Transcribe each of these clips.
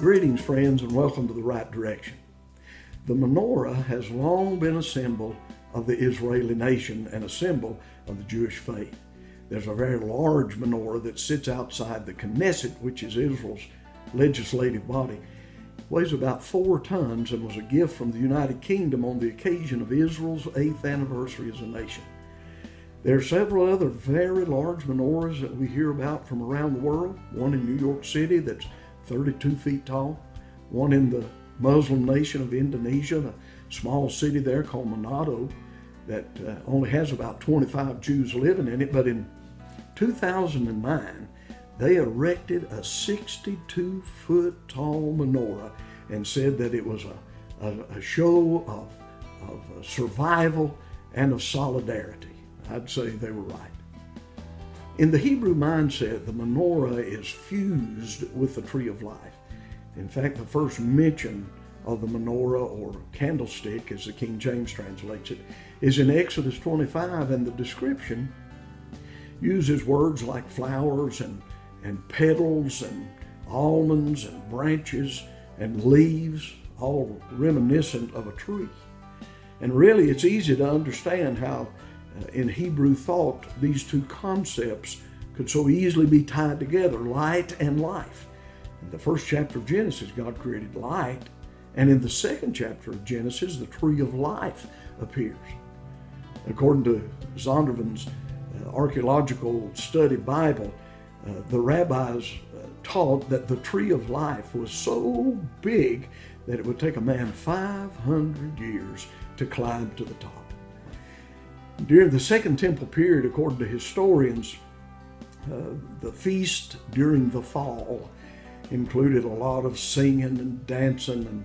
Greetings, friends, and welcome to The Right Direction. The menorah has long been a symbol of the Israeli nation and a symbol of the Jewish faith. There's a very large menorah that sits outside the Knesset, which is Israel's legislative body. It weighs about 4 tons and was a gift from the United Kingdom on the occasion of Israel's 8th anniversary as a nation. There are several other very large menorahs that we hear about from around the world. One in New York City that's 32 feet tall. One in the Muslim nation of Indonesia, a small city there called Menorah that only has about 25 Jews living in it. But in 2009, they erected a 62-foot tall menorah and said that it was a show of survival and of solidarity. I'd say they were right. In the Hebrew mindset, the menorah is fused with the tree of life. In fact, the first mention of the menorah, or candlestick as the King James translates it, is in Exodus 25, and the description uses words like flowers and petals and almonds and branches and leaves, all reminiscent of a tree. And really, it's easy to understand how in Hebrew thought, these two concepts could so easily be tied together, light and life. In the first chapter of Genesis, God created light, and in the second chapter of Genesis, the tree of life appears. According to Zondervan's archaeological study Bible, the rabbis taught that the tree of life was so big that it would take a man 500 years to climb to the top. During the Second Temple period, according to historians, the feast during the fall included a lot of singing and dancing, and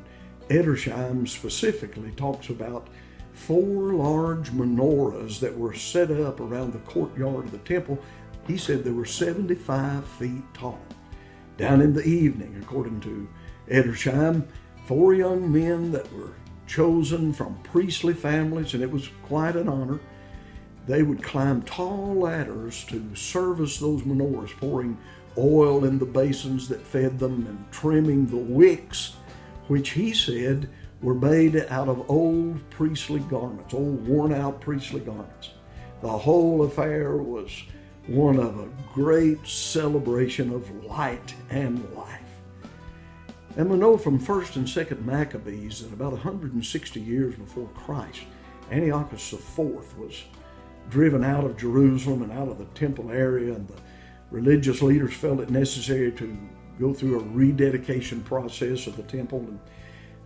Edersheim specifically talks about 4 large menorahs that were set up around the courtyard of the temple. He said they were 75 feet tall. Down in the evening, according to Edersheim, 4 young men that were chosen from priestly families, and it was quite an honor. They would climb tall ladders to service those menorahs, pouring oil in the basins that fed them and trimming the wicks, which he said were made out of old priestly garments, old worn-out priestly garments. The whole affair was one of a great celebration of light and life. And we know from 1st and 2nd Maccabees that about 160 years before Christ, Antiochus IV was driven out of Jerusalem and out of the temple area, and the religious leaders felt it necessary to go through a rededication process of the temple,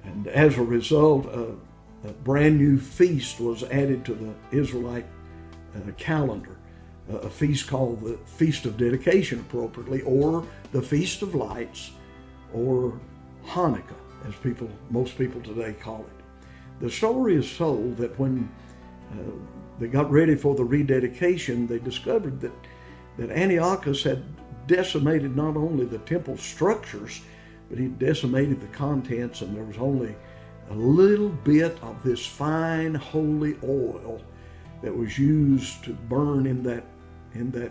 and as a result, a brand new feast was added to the Israelite calendar, a feast called the Feast of Dedication, appropriately, or the Feast of Lights, or Hanukkah, as most people today call it. The story is told that when they got ready for the rededication, they discovered that Antiochus had decimated not only the temple structures, but he decimated the contents, and there was only a little bit of this fine holy oil that was used to burn in that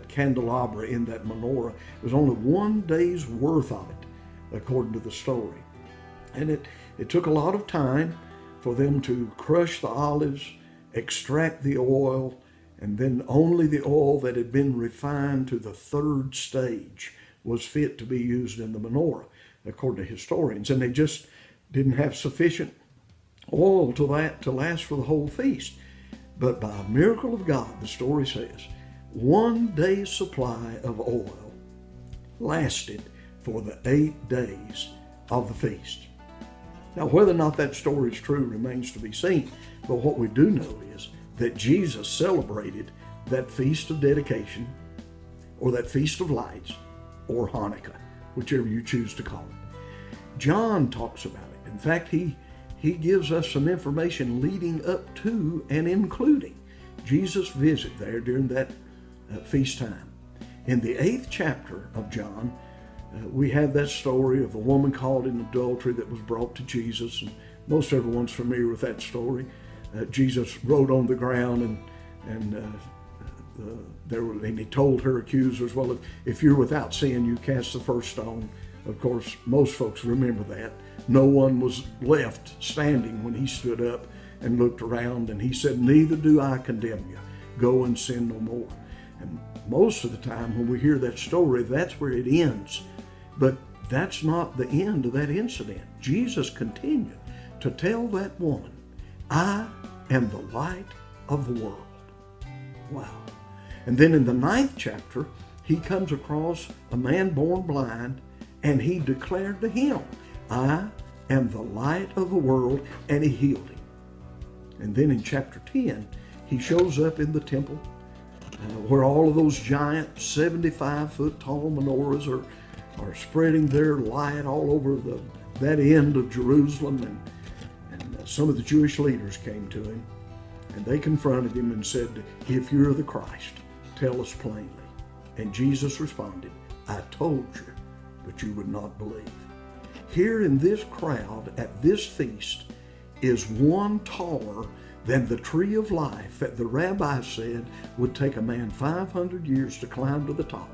candelabra, in that menorah. It was only 1 day's worth of it, according to the story. And it took a lot of time for them to crush the olives, extract the oil, and then only the oil that had been refined to the 3rd stage was fit to be used in the menorah, according to historians. And they just didn't have sufficient oil to last for the whole feast. But by a miracle of God, the story says, 1 day's supply of oil lasted for the 8 days of the feast. Now, whether or not that story is true remains to be seen, but what we do know is that Jesus celebrated that Feast of Dedication, or that Feast of Lights, or Hanukkah, whichever you choose to call it. John talks about it. In fact, he gives us some information leading up to and including Jesus' visit there during that feast time. In the 8th chapter of John, we have that story of a woman caught in adultery that was brought to Jesus, and most everyone's familiar with that story. Jesus wrote on the ground, and he told her accusers, well, if you're without sin, you cast the first stone. Of course, most folks remember that. No one was left standing when he stood up and looked around, and he said, "Neither do I condemn you. Go and sin no more." And most of the time when we hear that story, that's where it ends. But that's not the end of that incident. Jesus continued to tell that woman, "I am the light of the world." Wow. And then in the 9th chapter, he comes across a man born blind, and he declared to him, "I am the light of the world," and he healed him. And then in chapter 10, he shows up in the temple where all of those giant 75-foot tall menorahs are spreading their light all over that end of Jerusalem. And some of the Jewish leaders came to him, and they confronted him and said, "If you're the Christ, tell us plainly." And Jesus responded, "I told you, but you would not believe." Here in this crowd at this feast is one taller than the tree of life that the rabbi said would take a man 500 years to climb to the top.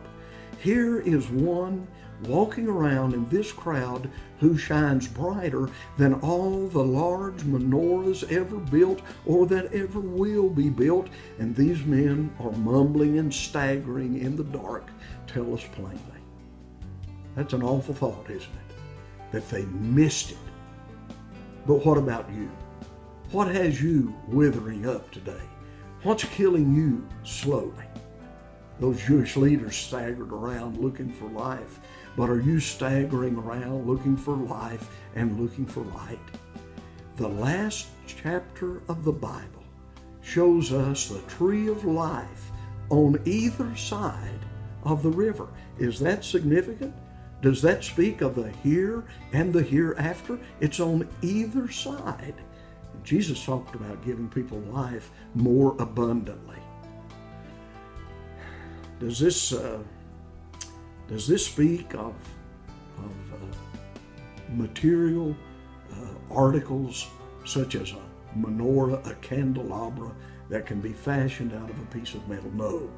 Here is one walking around in this crowd who shines brighter than all the large menorahs ever built or that ever will be built. And these men are mumbling and staggering in the dark. Tell us plainly. That's an awful thought, isn't it? That they missed it. But what about you? What has you withering up today? What's killing you slowly? Those Jewish leaders staggered around looking for life, but are you staggering around looking for life and looking for light? The last chapter of the Bible shows us the tree of life on either side of the river. Is that significant? Does that speak of the here and the hereafter? It's on either side. Jesus talked about giving people life more abundantly. Does this speak of material articles such as a menorah, a candelabra that can be fashioned out of a piece of metal? No.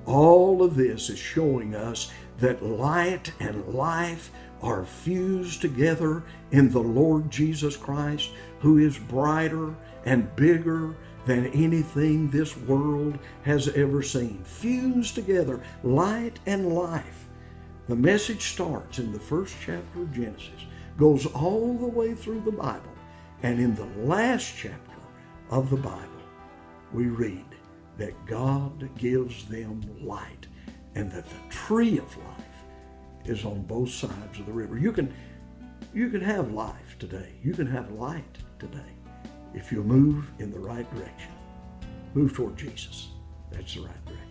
All of this is showing us that light and life are fused together in the Lord Jesus Christ, who is brighter and bigger than anything this world has ever seen. Fused together, light and life. The message starts in the 1st chapter of Genesis, goes all the way through the Bible, and in the last chapter of the Bible, we read that God gives them light and that the tree of life is on both sides of the river. You can have life today. You can have light today if you move in the right direction. Move toward Jesus. That's the right direction.